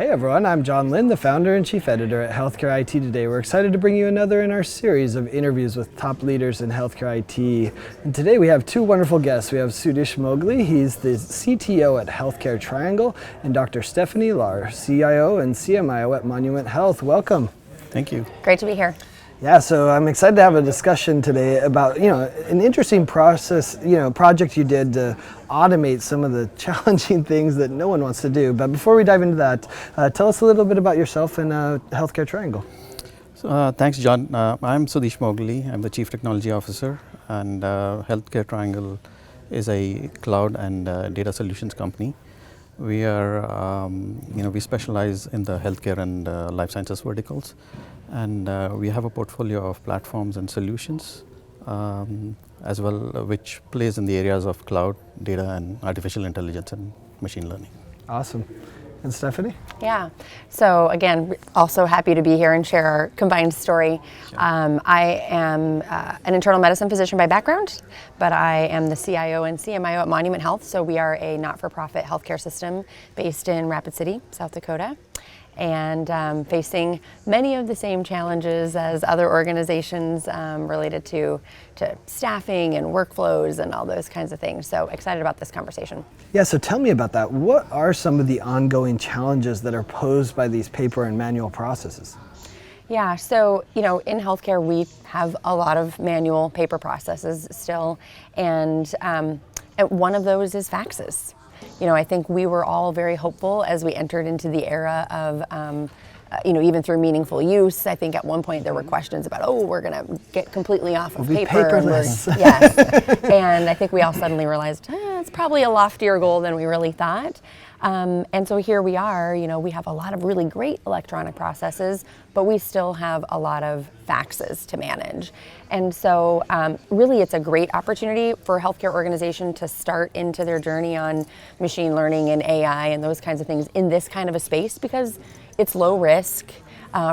Hey everyone, I'm John Lynn, the founder and chief editor at Healthcare IT Today. We're excited to bring you another in our series of interviews with top leaders in healthcare IT. And today we have two wonderful guests. We have Sudhish Mowgli, he's the CTO at Healthcare Triangle, and Dr. Stephanie Lahr, CIO and CMIO at Monument Health. Welcome. Thank you. Great to be here. Yeah, so I'm excited to have a discussion today about, an interesting project you did to automate some of the challenging things that no one wants to do. But before we dive into that, tell us a little bit about yourself and Healthcare Triangle. Thanks, John. I'm Sudhish Mowgli. I'm the Chief Technology Officer, and Healthcare Triangle is a cloud and data solutions company. We are, we specialize in the healthcare and life sciences verticals, and we have a portfolio of platforms and solutions as well, which plays in the areas of cloud, data, and artificial intelligence and machine learning. Awesome. And Stephanie? Yeah. So again, also happy to be here and share our combined story. Sure. I am an internal medicine physician by background, but I am the CIO and CMIO at Monument Health. So we are a not-for-profit healthcare system based in Rapid City, South Dakota, and facing many of the same challenges as other organizations related to staffing and workflows and all those kinds of things. So excited about this conversation. Yeah, so tell me about that. What are some of the ongoing challenges that are posed by these paper and manual processes? Yeah, so in healthcare we have a lot of manual paper processes still, and one of those is faxes. I think we were all very hopeful as we entered into the era of, even through meaningful use. I think at one point there were questions about, we're going to get completely off of paper. Paperless. Yes. And I think we all suddenly realized it's probably a loftier goal than we really thought. And so here we are, we have a lot of really great electronic processes, but we still have a lot of faxes to manage. And so really it's a great opportunity for a healthcare organization to start into their journey on machine learning and AI and those kinds of things in this kind of a space, because it's low risk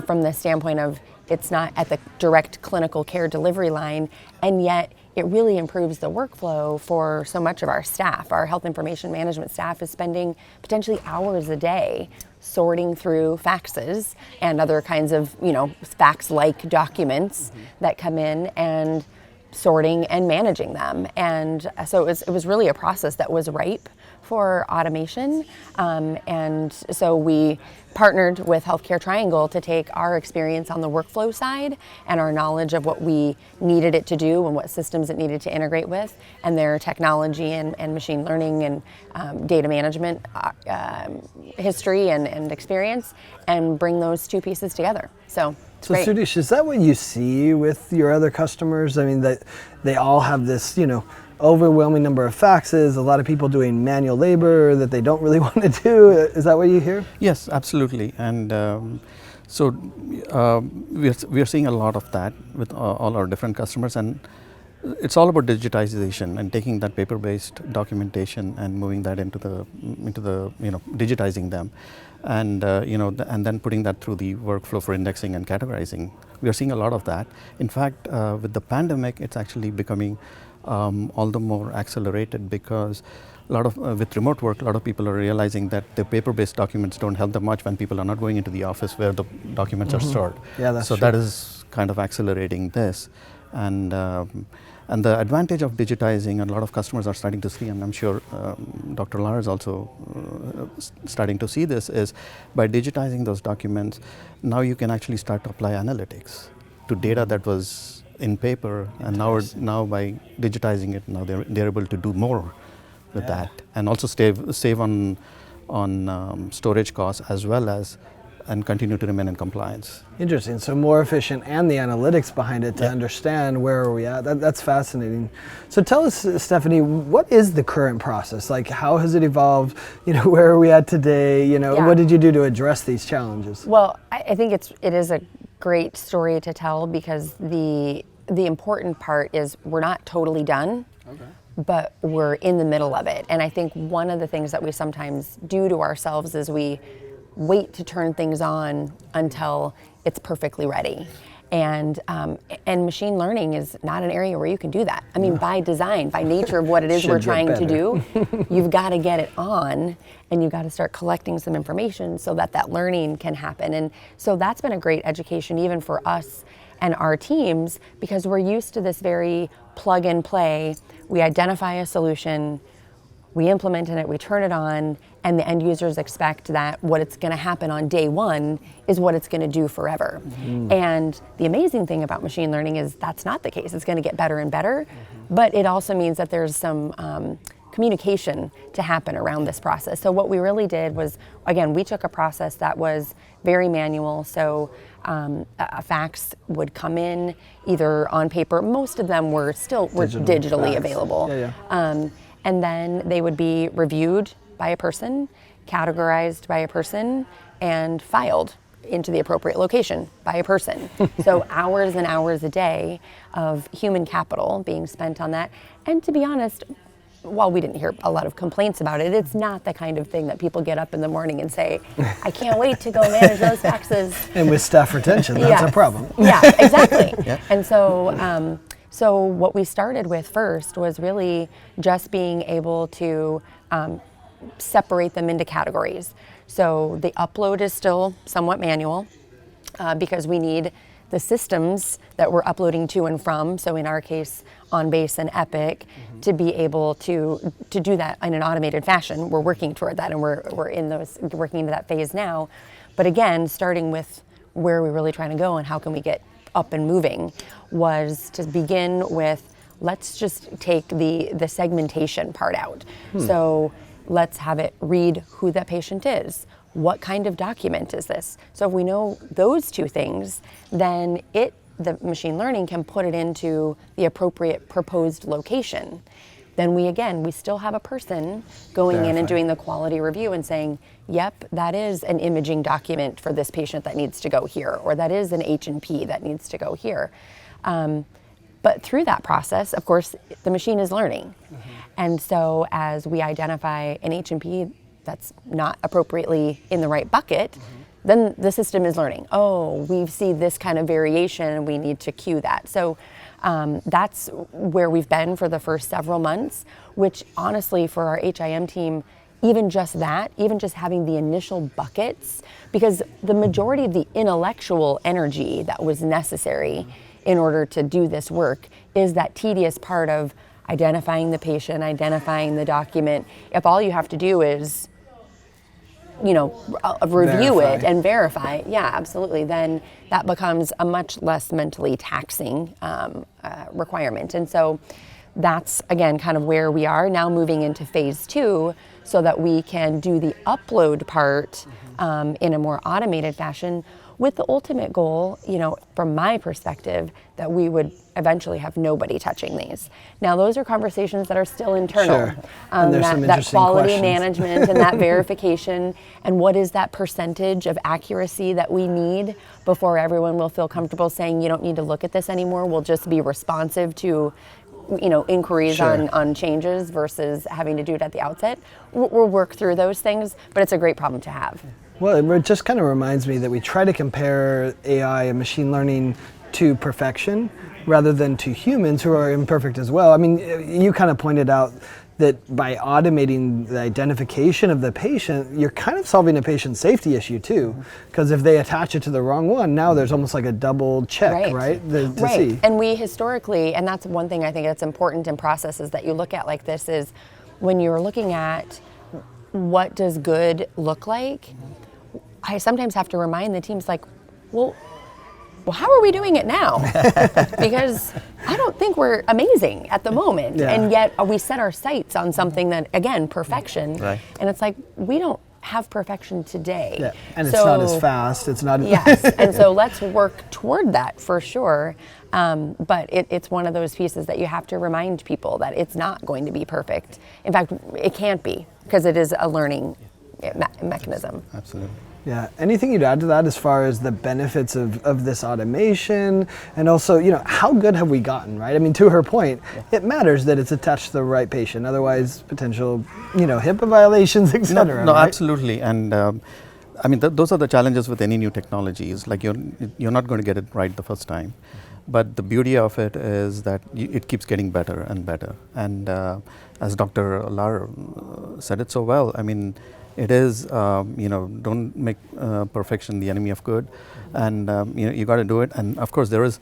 from the standpoint of it's not at the direct clinical care delivery line, and yet it really improves the workflow for so much of our staff. Our health information management staff is spending potentially hours a day sorting through faxes and other kinds of, fax-like documents that come in, and sorting and managing them. And so it was really a process that was ripe for automation. And so we partnered with Healthcare Triangle to take our experience on the workflow side and our knowledge of what we needed it to do and what systems it needed to integrate with, and their technology and machine learning and data management history and experience, and bring those two pieces together. So Sudhish, is that what you see with your other customers? I mean, that they all have this, overwhelming number of faxes, a lot of people doing manual labor that they don't really want to do. Is that what you hear? Yes, absolutely. And we are seeing a lot of that with all our different customers, and it's all about digitization and taking that paper-based documentation and moving that into the digitizing them, and and then putting that through the workflow for indexing and categorizing. We are seeing a lot of that. In fact, with the pandemic, it's actually becoming all the more accelerated, because with remote work, a lot of people are realizing that the paper-based documents don't help them much when people are not going into the office where the documents are stored. Yeah, that's so true. That is kind of accelerating this, and the advantage of digitizing, and a lot of customers are starting to see, and I'm sure Dr. Lahr is also starting to see this, is by digitizing those documents, now you can actually start to apply analytics to data that was in paper, and now by digitizing it, now they're able to do more with that, and also save on storage costs, as well as and continue to remain in compliance. Interesting. So more efficient, and the analytics behind it to understand where are we at. That's fascinating. So tell us, Stephanie, what is the current process? Like, how has it evolved? Where are we at today? What did you do to address these challenges? Well, I think it is a great story to tell, because the important part is we're not totally done. Okay. But we're in the middle of it. And I think one of the things that we sometimes do to ourselves is we wait to turn things on until it's perfectly ready. And machine learning is not an area where you can do that. I mean, by design, by nature of what it is we're trying to do, you've got to get it on, and you've got to start collecting some information so that that learning can happen. And so that's been a great education even for us and our teams, because we're used to this very plug and play. We identify a solution, we implement it, we turn it on, and the end users expect that what it's going to happen on day one is what it's going to do forever. And the amazing thing about machine learning is that's not the case. It's going to get better and better, but it also means that there's some communication to happen around this process. So what we really did was, again, we took a process that was very manual. So a fax would come in either on paper. Most of them were digitally available. And then they would be reviewed by a person, categorized by a person, and filed into the appropriate location by a person. So hours and hours a day of human capital being spent on that. And to be honest, while we didn't hear a lot of complaints about it, it's not the kind of thing that people get up in the morning and say, I can't wait to go manage those faxes. And with staff retention, that's a problem. Yeah, exactly. And so, so what we started with first was really just being able to separate them into categories. So the upload is still somewhat manual because we need the systems that we're uploading to and from, so in our case, OnBase and Epic, to be able to do that in an automated fashion. We're working toward that, and we're working into that phase now. But again, starting with where we're really trying to go and how can we get up and moving was to begin with, let's just take the segmentation part out. So let's have it read who that patient is. What kind of document is this? So if we know those two things, then the machine learning can put it into the appropriate proposed location. Then we still have a person going in and doing the quality review and saying, yep, that is an imaging document for this patient that needs to go here, or that is an H&P that needs to go here. But through that process, of course, the machine is learning. And so as we identify an H&P that's not appropriately in the right bucket, then the system is learning. Oh, we see this kind of variation and we need to cue that. So that's where we've been for the first several months, which honestly for our HIM team, even just having the initial buckets, because the majority of the intellectual energy that was necessary in order to do this work is that tedious part of identifying the patient, identifying the document. If all you have to do is review it and verify, yeah, absolutely, then that becomes a much less mentally taxing requirement. And so that's, again, kind of where we are now, moving into phase 2 so that we can do the upload part in a more automated fashion, with the ultimate goal, from my perspective, that we would eventually have nobody touching these. Now, those are conversations that are still internal. And there's some that quality questions. Management and that verification, and what is that percentage of accuracy that we need before everyone will feel comfortable saying, you don't need to look at this anymore, we'll just be responsive to inquiries on changes versus having to do it at the outset. We'll work through those things, but it's a great problem to have. Well, it just kind of reminds me that we try to compare AI and machine learning to perfection rather than to humans who are imperfect as well. I mean, you kind of pointed out that by automating the identification of the patient, you're kind of solving a patient safety issue too, because if they attach it to the wrong one, now there's almost like a double check, right? To see. And we historically, and that's one thing I think that's important in processes that you look at like this, is when you're looking at what does good look like, I sometimes have to remind the teams, like, well, how are we doing it now? Because I don't think we're amazing at the moment. And yet we set our sights on something that, again, perfection. Right. And it's like, we don't have perfection today. And it's not as fast. It's not. Yes. And so let's work toward that for sure. But it's one of those pieces that you have to remind people that it's not going to be perfect. In fact, it can't be, because it is a learning mechanism. Absolutely. Yeah. Anything you'd add to that as far as the benefits of this automation, and also, how good have we gotten, right? I mean, to her point, it matters that it's attached to the right patient. Otherwise, potential, HIPAA violations, et cetera. No, right? absolutely. And I mean, those are the challenges with any new technologies. Like you're not going to get it right the first time, but the beauty of it is that it keeps getting better and better. And as Dr. Lahr said it so well, I mean, it is don't make perfection the enemy of good, and you got to do it. And of course, there is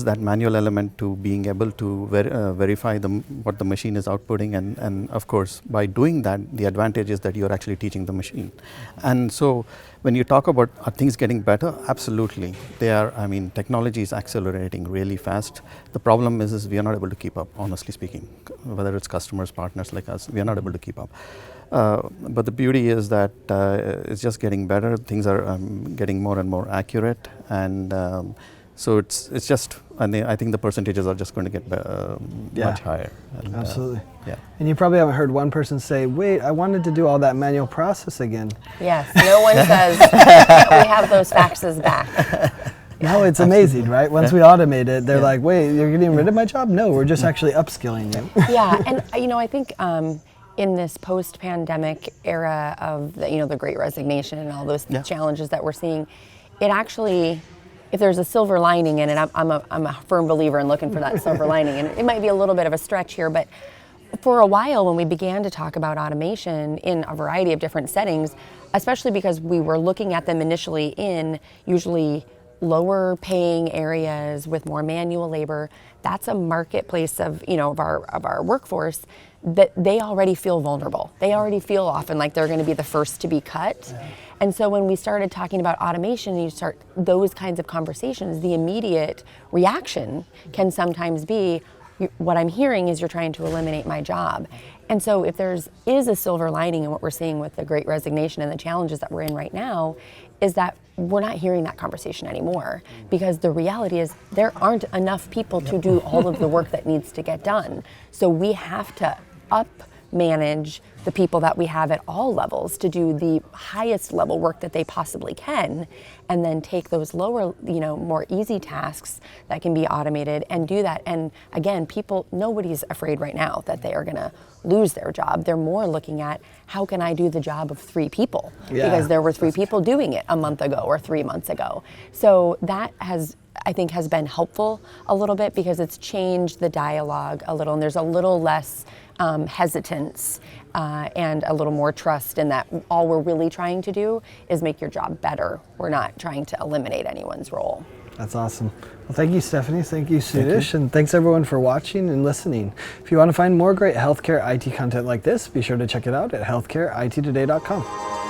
that manual element to being able to verify what the machine is outputting, and of course, by doing that, the advantage is that you're actually teaching the machine. And so when you talk about are things getting better, absolutely they are. I mean, technology is accelerating really fast. The problem is we are not able to keep up, honestly speaking. Whether it's customers, partners like us, we are not able to keep up. But the beauty is that it's just getting better. Things are getting more and more accurate, and so it's just, and I think the percentages are just going to get much higher. And, absolutely. Yeah. And you probably haven't heard one person say, "Wait, I wanted to do all that manual process again." Yes, no one says we have those faxes back. No, it's amazing, right? Once we automate it, they're like, "Wait, you're getting rid of my job?" No, we're just actually upskilling you. Yeah, and I think in this post-pandemic era of the Great Resignation and all those challenges that we're seeing, it actually, if there's a silver lining in it, I'm a firm believer in looking for that silver lining, and it might be a little bit of a stretch here, but for a while when we began to talk about automation in a variety of different settings, especially because we were looking at them initially in usually lower paying areas with more manual labor, that's a marketplace of our workforce that they already feel vulnerable. They already feel often like they're going to be the first to be cut. Yeah. And so when we started talking about automation, you start those kinds of conversations, the immediate reaction can sometimes be, what I'm hearing is you're trying to eliminate my job. And so if is a silver lining in what we're seeing with the Great Resignation and the challenges that we're in right now, is that we're not hearing that conversation anymore, because the reality is there aren't enough people to do all of the work that needs to get done. So we have to manage the people that we have at all levels to do the highest level work that they possibly can, and then take those lower, more easy tasks that can be automated and do that. And again, nobody's afraid right now that they are going to lose their job. They're more looking at, how can I do the job of 3 people? Yeah, because there were 3 people doing it a month ago or 3 months ago. So that I think has been helpful a little bit, because it's changed the dialogue a little, and there's a little less hesitance and a little more trust in that all we're really trying to do is make your job better. We're not trying to eliminate anyone's role. That's awesome. Well, thank you, Stephanie. Thank you, Sudish. And thanks everyone for watching and listening. If you want to find more great healthcare IT content like this, be sure to check it out at healthcareittoday.com.